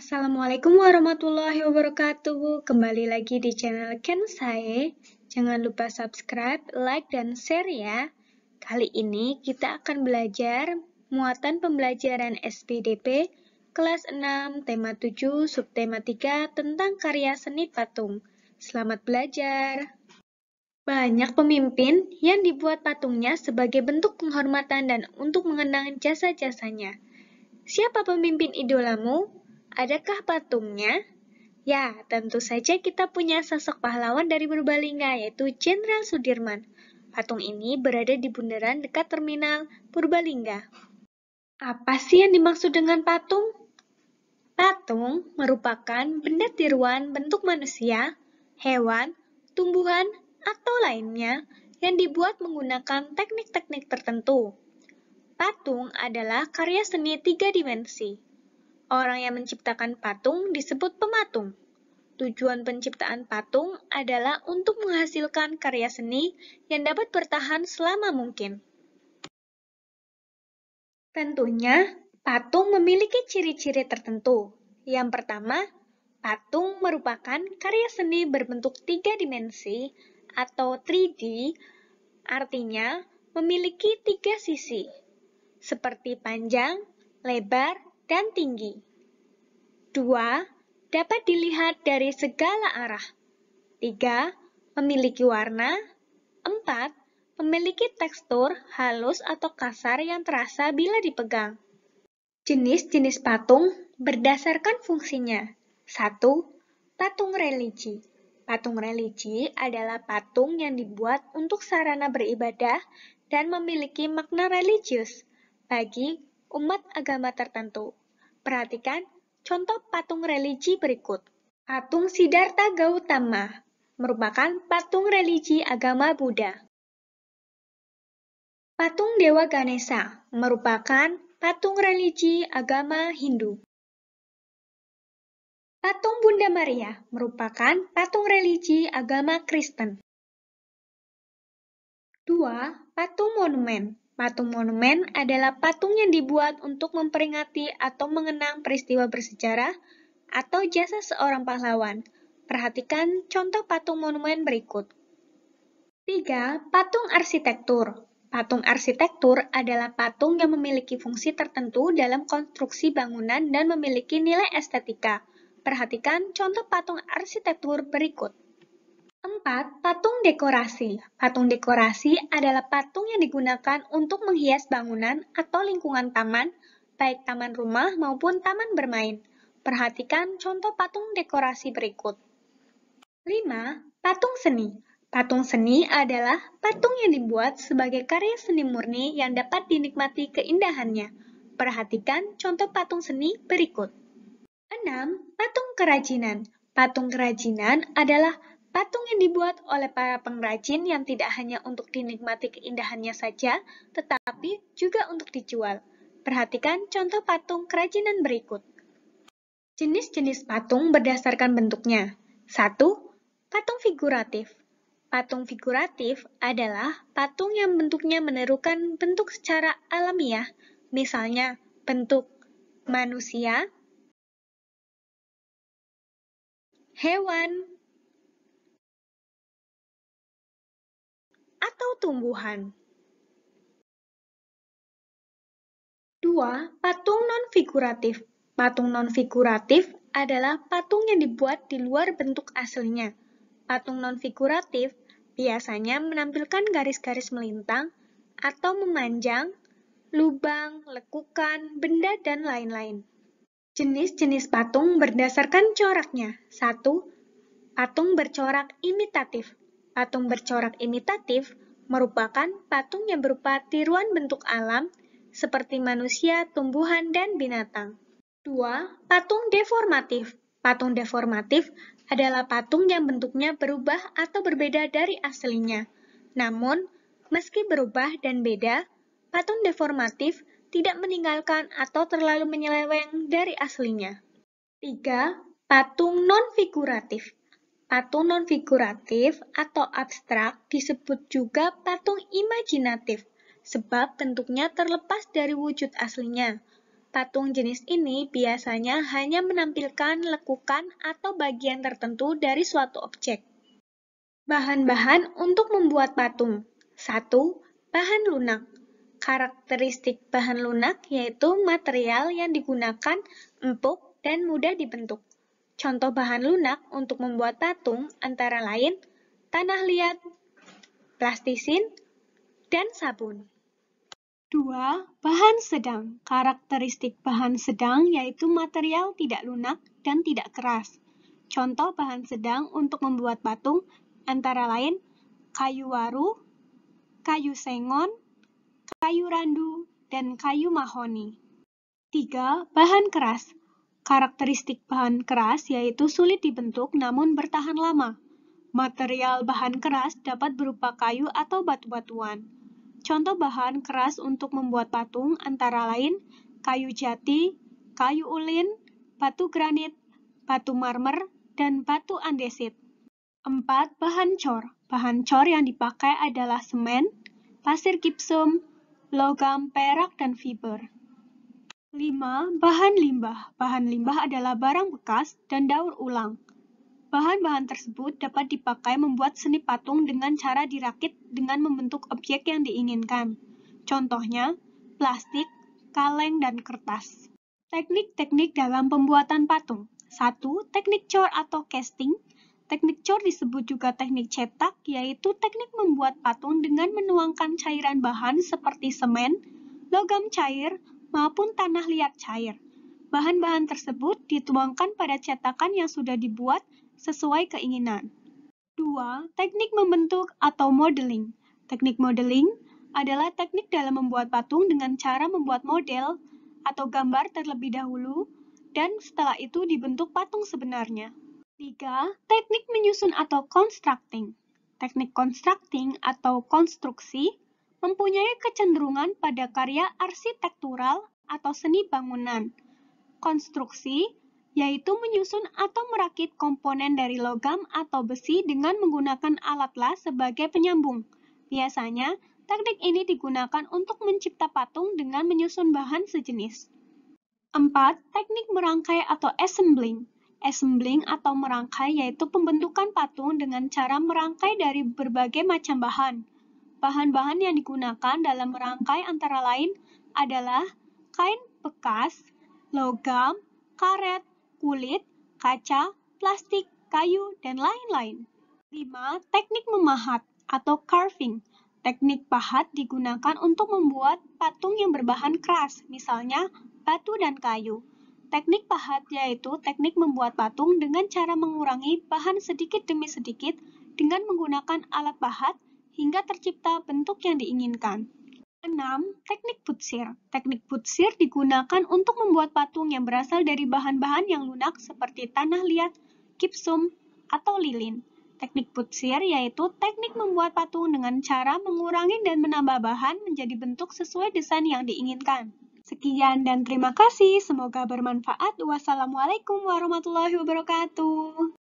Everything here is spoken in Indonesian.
Assalamualaikum warahmatullahi wabarakatuh. Kembali lagi di channel Ken saya. Jangan lupa subscribe, like, dan share ya. Kali ini kita akan belajar muatan pembelajaran SPDP kelas 6, tema 7, subtema 3 tentang karya seni patung. Selamat belajar. Banyak pemimpin yang dibuat patungnya sebagai bentuk penghormatan dan untuk mengenang jasa-jasanya. Siapa pemimpin idolamu? Adakah patungnya? Ya, tentu saja kita punya sosok pahlawan dari Purbalingga, yaitu Jenderal Sudirman. Patung ini berada di bundaran dekat terminal Purbalingga. Apa sih yang dimaksud dengan patung? Patung merupakan benda tiruan bentuk manusia, hewan, tumbuhan, atau lainnya yang dibuat menggunakan teknik-teknik tertentu. Patung adalah karya seni 3 dimensi. Orang yang menciptakan patung disebut pematung. Tujuan penciptaan patung adalah untuk menghasilkan karya seni yang dapat bertahan selama mungkin. Tentunya, patung memiliki ciri-ciri tertentu. Yang pertama, patung merupakan karya seni berbentuk 3 dimensi atau 3D, artinya memiliki 3 sisi, seperti panjang, lebar, dan tinggi. 2. Dapat dilihat dari segala arah. 3. Memiliki warna. 4. Memiliki tekstur halus atau kasar yang terasa bila dipegang. Jenis-jenis patung berdasarkan fungsinya. 1. Patung religi. Patung religi adalah patung yang dibuat untuk sarana beribadah dan memiliki makna religius bagi umat agama tertentu. Perhatikan contoh patung religi berikut. Patung Siddhartha Gautama merupakan patung religi agama Buddha. Patung Dewa Ganesha merupakan patung religi agama Hindu. Patung Bunda Maria merupakan patung religi agama Kristen. 2. Patung monumen. Patung monumen adalah patung yang dibuat untuk memperingati atau mengenang peristiwa bersejarah atau jasa seorang pahlawan. Perhatikan contoh patung monumen berikut. 3. Patung arsitektur. Patung arsitektur adalah patung yang memiliki fungsi tertentu dalam konstruksi bangunan dan memiliki nilai estetika. Perhatikan contoh patung arsitektur berikut. 4. Patung dekorasi. Patung dekorasi adalah patung yang digunakan untuk menghias bangunan atau lingkungan taman, baik taman rumah maupun taman bermain. Perhatikan contoh patung dekorasi berikut. 5. Patung seni. Patung seni adalah patung yang dibuat sebagai karya seni murni yang dapat dinikmati keindahannya. Perhatikan contoh patung seni berikut. 6. Patung kerajinan. Patung kerajinan adalah patung yang dibuat oleh para pengrajin yang tidak hanya untuk dinikmati keindahannya saja, tetapi juga untuk dijual. Perhatikan contoh patung kerajinan berikut. Jenis-jenis patung berdasarkan bentuknya. 1. Patung figuratif. Patung figuratif adalah patung yang bentuknya menirukan bentuk secara alamiah, misalnya bentuk manusia, hewan, atau tumbuhan. 2. Patung non-figuratif. Patung non-figuratif adalah patung yang dibuat di luar bentuk aslinya. Patung non-figuratif biasanya menampilkan garis-garis melintang atau memanjang, lubang, lekukan, benda, dan lain-lain. Jenis-jenis patung berdasarkan coraknya. 1. Patung bercorak imitatif. Patung bercorak imitatif merupakan patung yang berupa tiruan bentuk alam seperti manusia, tumbuhan, dan binatang. 2. Patung deformatif. Patung deformatif adalah patung yang bentuknya berubah atau berbeda dari aslinya. Namun, meski berubah dan beda, patung deformatif tidak meninggalkan atau terlalu menyeleweng dari aslinya. 3. Patung non-figuratif. Patung non-figuratif atau abstrak disebut juga patung imajinatif, sebab bentuknya terlepas dari wujud aslinya. Patung jenis ini biasanya hanya menampilkan lekukan atau bagian tertentu dari suatu objek. Bahan-bahan untuk membuat patung. 1. Bahan lunak. Karakteristik bahan lunak yaitu material yang digunakan empuk dan mudah dibentuk. Contoh bahan lunak untuk membuat patung antara lain tanah liat, plastisin, dan sabun. 2. Bahan sedang. Karakteristik bahan sedang yaitu material tidak lunak dan tidak keras. Contoh bahan sedang untuk membuat patung antara lain kayu waru, kayu sengon, kayu randu, dan kayu mahoni. 3. Bahan keras. Karakteristik bahan keras yaitu sulit dibentuk namun bertahan lama. Material bahan keras dapat berupa kayu atau batu-batuan. Contoh bahan keras untuk membuat patung antara lain kayu jati, kayu ulin, batu granit, batu marmer, dan batu andesit. 4. Bahan cor. Bahan cor yang dipakai adalah semen, pasir gipsum, logam, perak, dan fiber. 5. Bahan limbah. Bahan limbah adalah barang bekas dan daur ulang. Bahan-bahan tersebut dapat dipakai membuat seni patung dengan cara dirakit dengan membentuk objek yang diinginkan. Contohnya, plastik, kaleng, dan kertas. Teknik-teknik dalam pembuatan patung. 1. Teknik cor atau casting. Teknik cor disebut juga teknik cetak, yaitu teknik membuat patung dengan menuangkan cairan bahan seperti semen, logam cair, maupun tanah liat cair. Bahan-bahan tersebut dituangkan pada cetakan yang sudah dibuat sesuai keinginan. 2. Teknik membentuk atau modeling. Teknik modeling adalah teknik dalam membuat patung dengan cara membuat model atau gambar terlebih dahulu dan setelah itu dibentuk patung sebenarnya. 3. Teknik menyusun atau constructing. Teknik constructing atau konstruksi mempunyai kecenderungan pada karya arsitektural atau seni bangunan. Konstruksi yaitu menyusun atau merakit komponen dari logam atau besi dengan menggunakan alat las sebagai penyambung. Biasanya, teknik ini digunakan untuk mencipta patung dengan menyusun bahan sejenis. 4. Teknik merangkai atau assembling. Assembling atau merangkai yaitu pembentukan patung dengan cara merangkai dari berbagai macam bahan. Bahan-bahan yang digunakan dalam merangkai antara lain adalah kain bekas, logam, karet, kulit, kaca, plastik, kayu, dan lain-lain. 5. Teknik memahat atau carving. Teknik pahat digunakan untuk membuat patung yang berbahan keras, misalnya batu dan kayu. Teknik pahat yaitu teknik membuat patung dengan cara mengurangi bahan sedikit demi sedikit dengan menggunakan alat pahat hingga tercipta bentuk yang diinginkan. 6. Teknik putsir. Teknik putsir digunakan untuk membuat patung yang berasal dari bahan-bahan yang lunak seperti tanah liat, gipsum, atau lilin. Teknik putsir yaitu teknik membuat patung dengan cara mengurangi dan menambah bahan menjadi bentuk sesuai desain yang diinginkan. Sekian dan terima kasih. Semoga bermanfaat. Wassalamualaikum warahmatullahi wabarakatuh.